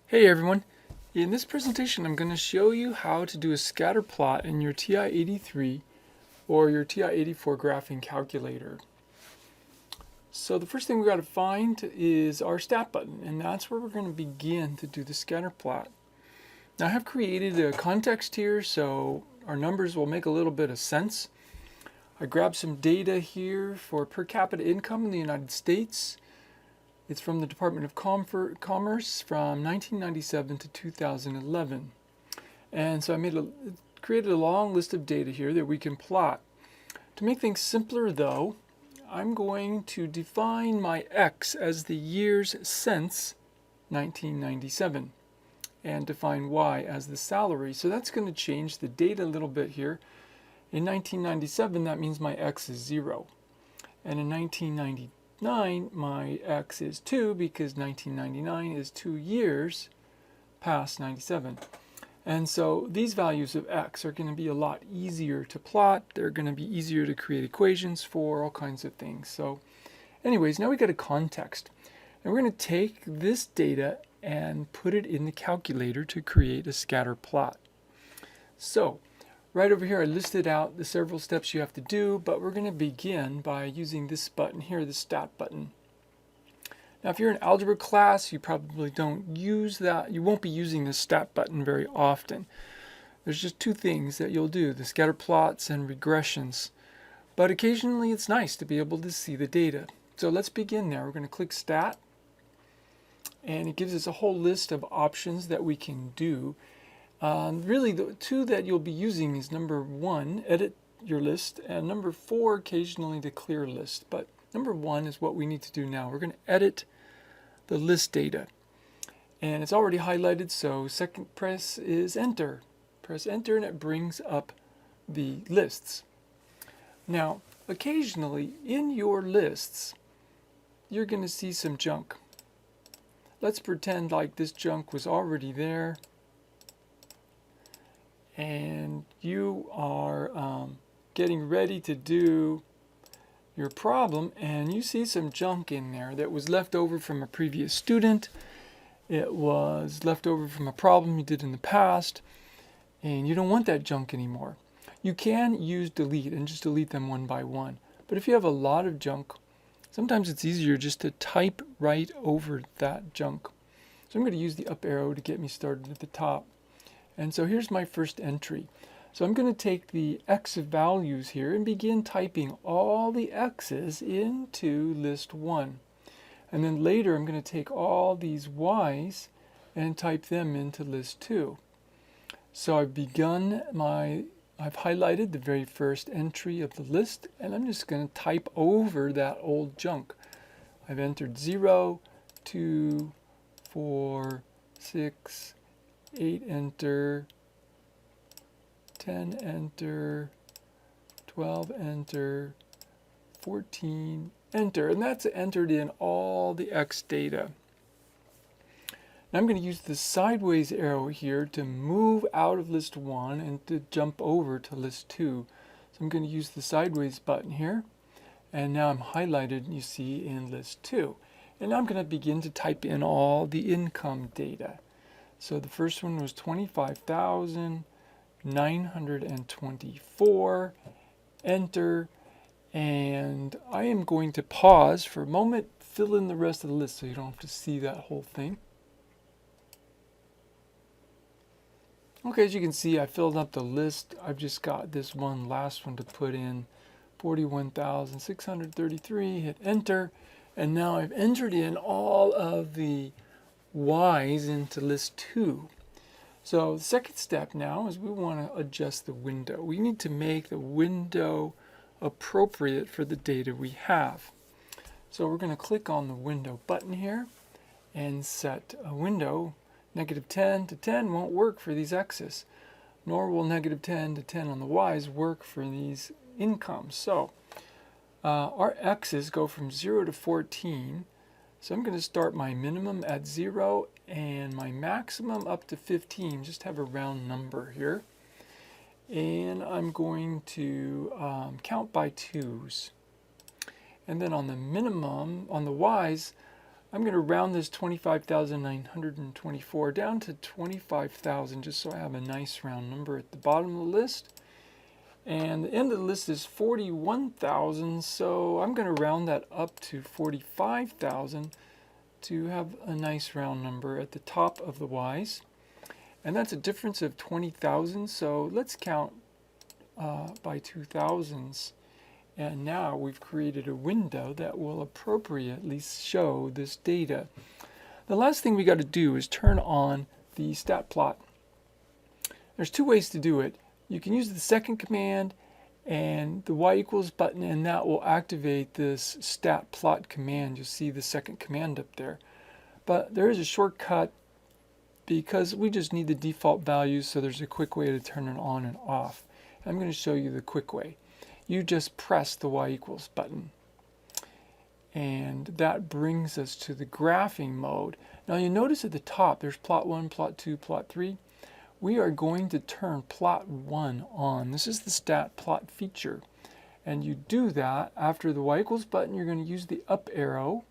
Hey everyone! In this presentation I'm going to show you how to do a scatter plot in your TI83 or your TI84 graphing calculator. So the first thing we got to find is our stat button, and that's where we're going to begin to do the scatter plot. Now I have created a context here so our numbers will make a little bit of sense. I grabbed some data here for per capita income in the United States. It's from the Department of Commerce from 1997 to 2011. And so I created a long list of data here that we can plot. To make things simpler though, I'm going to define my X as the years since 1997 and define Y as the salary. So that's going to change the data a little bit here. In 1997, that means my X is 0. And in 1999, my X is 2 because 1999 is 2 years past 97. And so these values of X are going to be a lot easier to plot. They're going to be easier to create equations for, all kinds of things. So anyways, now we got a context. And we're going to take this data and put it in the calculator to create a scatter plot. So right over here I listed out the several steps you have to do, but we're going to begin by using this button here, the stat button. Now if you're in algebra class, you probably don't use that. You won't be using the stat button very often. There's just two things that you'll do, the scatter plots and regressions. But occasionally it's nice to be able to see the data. So let's begin there. We're going to click stat, and it gives us a whole list of options that we can do. Really the two that you'll be using is number 1, edit your list, and number 4, occasionally the clear list. But number 1 is what we need to do now. We're going to edit the list data. And it's already highlighted, so second press is enter. Press enter and it brings up the lists. Now, occasionally in your lists, you're going to see some junk. Let's pretend like this junk was already there. And you are getting ready to do your problem, and you see some junk in there that was left over from a previous student. It was left over from a problem you did in the past, and you don't want that junk anymore. You can use delete and just delete them one by one. But if you have a lot of junk, sometimes it's easier just to type right over that junk. So I'm going to use the up arrow to get me started at the top. And so here's my first entry. So I'm going to take the X values here and begin typing all the X's into list 1. And then later I'm going to take all these Y's and type them into list 2. So I've highlighted the very first entry of the list, and I'm just going to type over that old junk. I've entered 0, 2, 4, 6, 8, enter, 10, enter, 12, enter, 14, enter, and that's entered in all the X data. Now I'm going to use the sideways arrow here to move out of list 1 and to jump over to list 2. So I'm going to use the sideways button here, and now I'm highlighted, you see, in list 2. And now I'm going to begin to type in all the income data. So the first one was 25,924, enter, and I am going to pause for a moment, fill in the rest of the list so you don't have to see that whole thing. Okay, as you can see, I filled up the list. I've just got this one last one to put in, 41,633, hit enter, and now I've entered in all of the Y's into list 2. So the second step now is we want to adjust the window. We need to make the window appropriate for the data we have. So we're going to click on the window button here and set a window. -10 to 10 won't work for these X's, nor will -10 to 10 on the Y's work for these incomes. So our X's go from 0 to 14. So I'm going to start my minimum at 0 and my maximum up to 15. Just have a round number here. And I'm going to count by 2s. And then on the minimum, on the Y's, I'm going to round this 25,924 down to 25,000 just so I have a nice round number at the bottom of the list. And the end of the list is 41,000, so I'm going to round that up to 45,000 to have a nice round number at the top of the Y's. And that's a difference of 20,000, so let's count by 2,000s. And now we've created a window that will appropriately show this data. The last thing we got to do is turn on the stat plot. There's two ways to do it. You can use the second command and the y equals button, and that will activate this stat plot command. You'll see the second command up there. But there is a shortcut because we just need the default values, so there's a quick way to turn it on and off. I'm going to show you the quick way. You just press the y equals button. And that brings us to the graphing mode. Now you notice at the top there's plot 1, plot 2, plot 3. We are going to turn plot 1 on. This is the stat plot feature. And you do that after the y equals button. You're going to use the up arrow.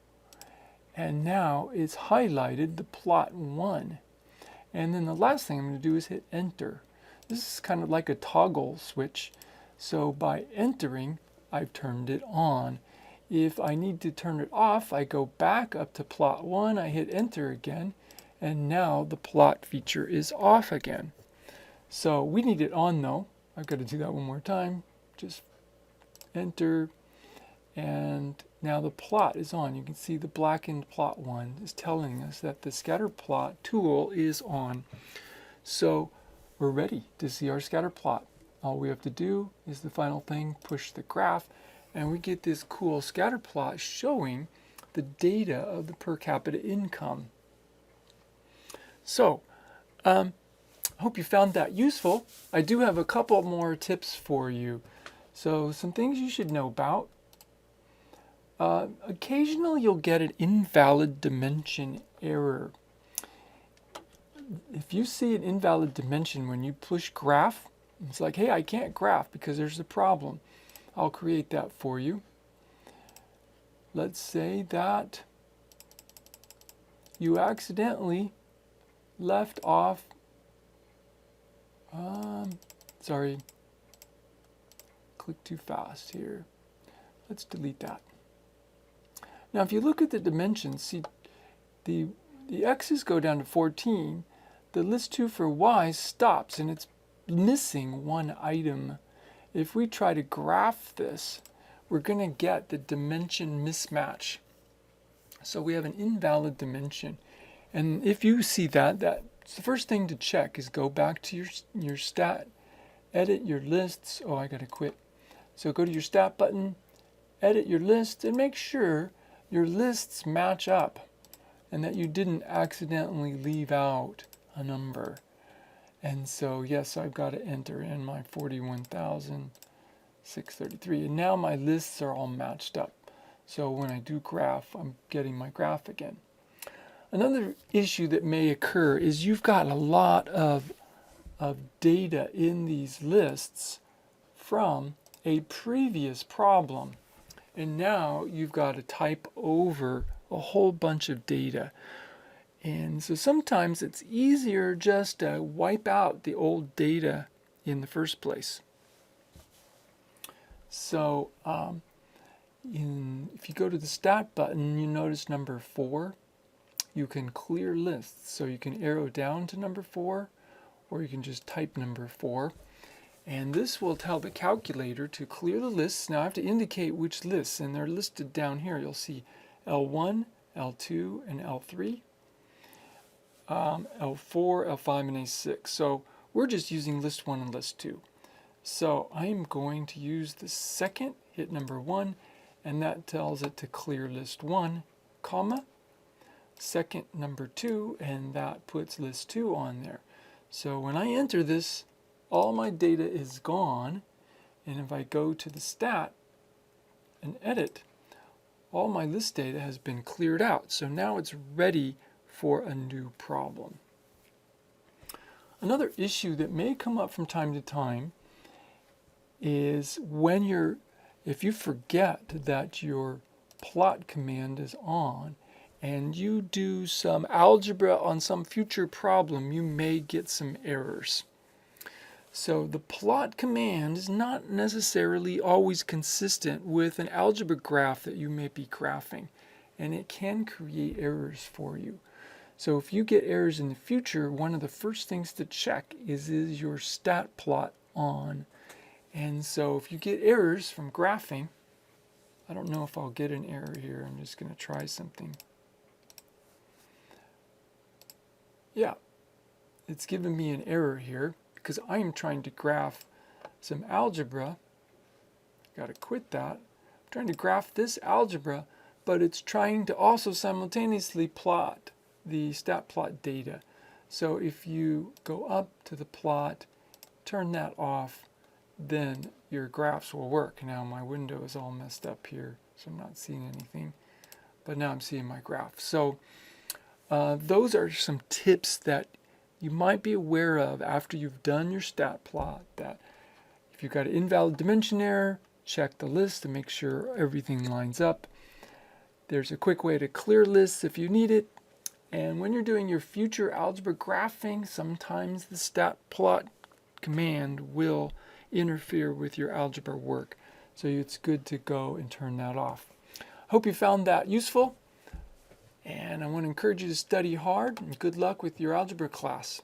And now it's highlighted the plot 1. And then the last thing I'm going to do is hit enter. This is kind of like a toggle switch. So by entering, I've turned it on. If I need to turn it off, I go back up to plot 1, I hit enter again, and now the plot feature is off again. So we need it on though. I've got to do that one more time. Just enter, and now the plot is on. You can see the blackened plot 1 is telling us that the scatter plot tool is on. So we're ready to see our scatter plot. All we have to do is the final thing, push the graph, and we get this cool scatter plot showing the data of the per capita income. So, I hope you found that useful. I do have a couple more tips for you. So, some things you should know about. Occasionally you'll get an invalid dimension error. If you see an invalid dimension when you push graph, it's like, hey, I can't graph because there's a problem. I'll create that for you. Let's say that you accidentally left off, sorry, click too fast here. Let's delete that. Now if you look at the dimensions, see the x's go down to 14, the list 2 for y stops and it's missing one item. If we try to graph this, we're going to get the dimension mismatch. So we have an invalid dimension. And if you see that, that's the first thing to check is go back to your stat, edit your lists. Oh, I got to quit. So go to your stat button, edit your list, and make sure your lists match up and that you didn't accidentally leave out a number. And so, yes, I've got to enter in my 41,633. And now my lists are all matched up. So when I do graph, I'm getting my graph again. Another issue that may occur is you've got a lot of data in these lists from a previous problem. And now you've got to type over a whole bunch of data. And so sometimes it's easier just to wipe out the old data in the first place. So if you go to the stat button, you notice number 4. You can clear lists. So you can arrow down to number 4, or you can just type number 4. And this will tell the calculator to clear the lists. Now I have to indicate which lists, and they're listed down here. You'll see L1, L2, and L3. L4, L5, and A6. So we're just using list 1 and list 2. So I'm going to use the second, hit number 1, and that tells it to clear list 1, comma, second number 2, and that puts list 2 on there. So when I enter this, all my data is gone, and if I go to the stat and edit, all my list data has been cleared out. So now it's ready for a new problem. Another issue that may come up from time to time is if you forget that your plot command is on and you do some algebra on some future problem, you may get some errors. So the plot command is not necessarily always consistent with an algebra graph that you may be graphing, and it can create errors for you. So if you get errors in the future, one of the first things to check is your stat plot on? And so if you get errors from graphing, I don't know if I'll get an error here. I'm just going to try something. Yeah, it's giving me an error here because I am trying to graph some algebra. Got to quit that. I'm trying to graph this algebra, but it's trying to also simultaneously plot the stat plot data. So if you go up to the plot, turn that off, then your graphs will work. Now my window is all messed up here, so I'm not seeing anything, but now I'm seeing my graph. So those are some tips that you might be aware of after you've done your stat plot, that if you've got an invalid dimension error, check the list to make sure everything lines up. There's a quick way to clear lists if you need it. And when you're doing your future algebra graphing, sometimes the stat plot command will interfere with your algebra work. So it's good to go and turn that off. Hope you found that useful. And I want to encourage you to study hard, and good luck with your algebra class.